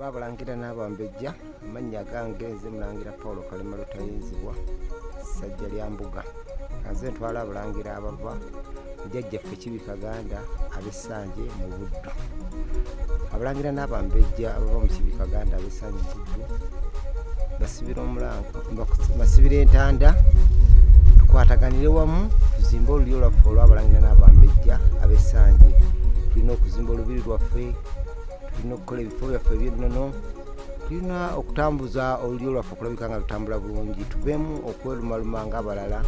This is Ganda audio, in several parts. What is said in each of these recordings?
Lwabalangira n'Abambejja, amannya gange nze Mulangira Paul Kalema Lutayinzibwa, ssajja lya Mbuga. Nze ntwala abalangira abava Jjajjaffe Kibikaganda ab'Essanje mu Buddu. Abalangira n'Abambejja abava mu Kibikaganda ab'Essanje mu Buddu basibira entanda, tukwataganire wamu tuzimbe olulyo lwaffe olw'abalangira n'Abambejja ab'Essanje. Tulina okuzimba olubiri lwaffe, tulina okukola ebifo byaffe eby'ennono, tulina okutambuza olulyo lwaffe okulabika nga lutambula bulungi, tuveemu okwerumaluma ng'abalala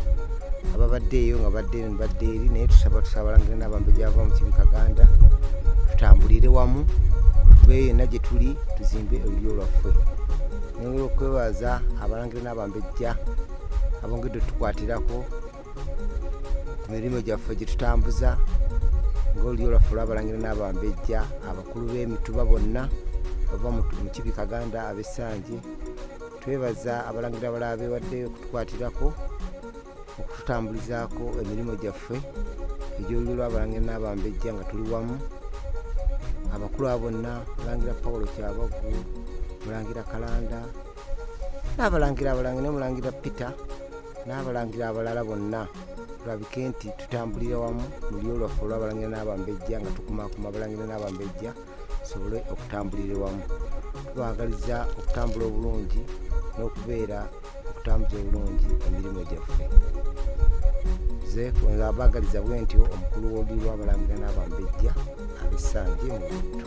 ababadde eyo nga badde eno badde eri. Naye tusaba abalangira n'Abambejja abava mu Kibikaganda tutambulire wamu, tuveeyo yenna gye tuli tuzimbe olulyo lwaffe. Nengera okwebaza abalangira n'Abambejja abongedde tukwatirako ku mirimu gyaffe gye tutambuza ng'olulyo lwaffe olw'abalangira n'Abambejja, abakulu b'emituba bonna bava mu Kibikaganda ab'Essanje. Twebaza abalangira abalala beewaddeyo okutukwatirako okututambulizaako emirimu gyaffe egy'olulyo lw'abalangira n'Abambejja nga tuli wamu. Abakulu abo bonna, Mulangira Paul Kyabaggu, Mulangira Kalanda n'abalangira abalangira ne Mulangira Peter n'abalangira abalala bonna, tulabike nti tutambulira wamu mu lulyo lwaffe olw'abalangira n'Abambejja nga tukumaakuma abalangira n'Abambejja tusobole okutambulira wamu. Tubaagaliza okutambula obulungi n'okubeera okutambuza obulungi emirimu gyaffe. Nze abaagaliza bwe ntyo omukulu w'olulyo lw'abalangira n'Abambejja ab'Essanje mu Buddu.